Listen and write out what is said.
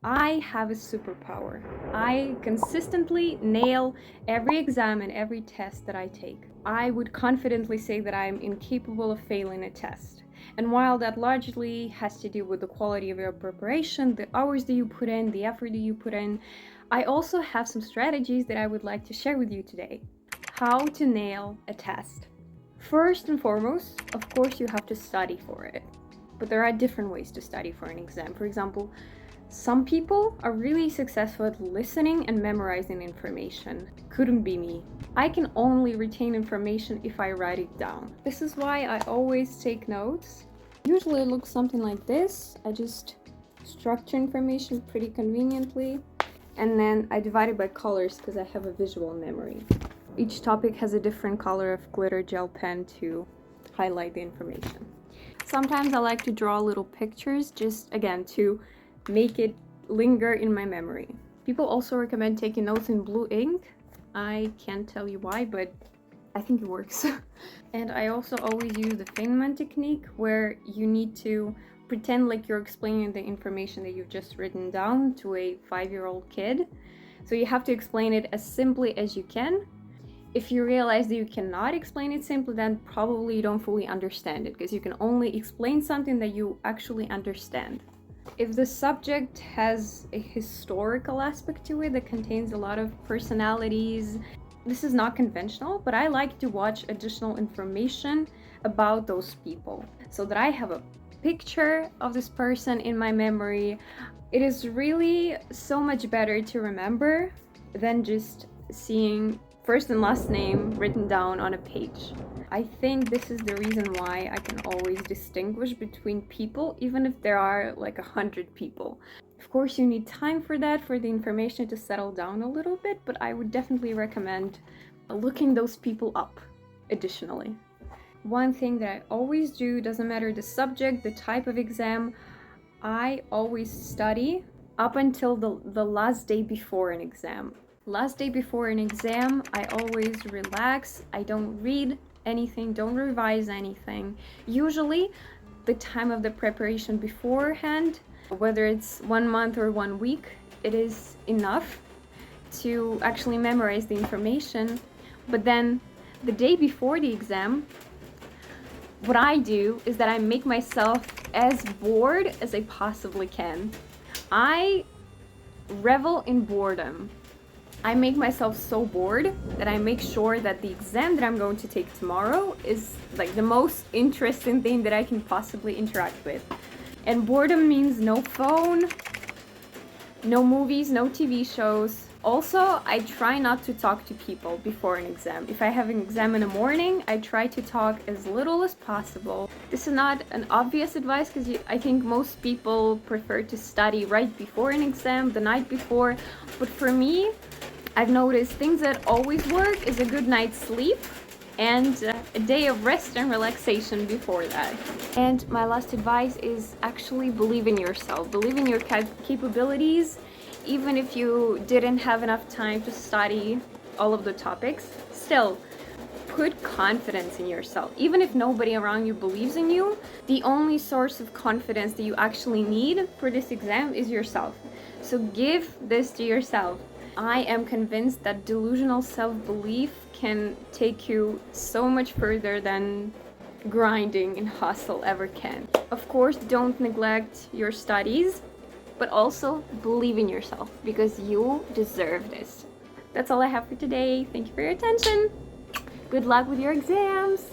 I have a superpower. I consistently nail every exam and every test that I take. I would confidently say that I'm incapable of failing a test. And while that largely has to do with the quality of your preparation, the hours that you put in, the effort that you put in, I also have some strategies that I would like to share with you today. How to nail a test. First and foremost, of course, you have to study for it. But there are different ways to study for an exam. For example, some people are really successful at listening and memorizing information. Couldn't be me. I can only retain information if I write it down. This is why I always take notes. Usually it looks something like this. I just structure information pretty conveniently. And then I divide it by colors because I have a visual memory. Each topic has a different color of glitter gel pen to highlight the information. Sometimes I like to draw little pictures just, again, to make it linger in my memory. People also recommend taking notes in blue ink. I can't tell you why, but I think it works. And I also always use the Feynman technique, where you need to pretend like you're explaining the information that you've just written down to a 5-year-old kid. So you have to explain it as simply as you can. If you realize that you cannot explain it simply, then probably you don't fully understand it, because you can only explain something that you actually understand. If the subject has a historical aspect to it that contains a lot of personalities, this is not conventional, but I like to watch additional information about those people so that I have a picture of this person in my memory. It is really so much better to remember than just seeing first and last name written down on a page. I think this is the reason why I can always distinguish between people, even if there are like 100 people. Of course, you need time for that, for the information to settle down a little bit, but I would definitely recommend looking those people up additionally. One thing that I always do, doesn't matter the subject, the type of exam, I always study up until the last day before an exam. Last day before an exam, I always relax. I don't read anything, don't revise anything. Usually, the time of the preparation beforehand, whether it's 1 month or 1 week, it is enough to actually memorize the information. But then, the day before the exam, what I do is that I make myself as bored as I possibly can. I revel in boredom. I make myself so bored that I make sure that the exam that I'm going to take tomorrow is like the most interesting thing that I can possibly interact with. And boredom means no phone, no movies, no TV shows. Also, I try not to talk to people before an exam. If I have an exam in the morning, I try to talk as little as possible. This is not an obvious advice, because I think most people prefer to study right before an exam, the night before. But for me, I've noticed things that always work is a good night's sleep and a day of rest and relaxation before that. And my last advice is actually believe in yourself, believe in your capabilities. Even if you didn't have enough time to study all of the topics, still put confidence in yourself. Even if nobody around you believes in you, the only source of confidence that you actually need for this exam is yourself. So give this to yourself. I am convinced that delusional self-belief can take you so much further than grinding and hustle ever can. Of course, don't neglect your studies, but also believe in yourself, because you deserve this. That's all I have for today. Thank you for your attention. Good luck with your exams.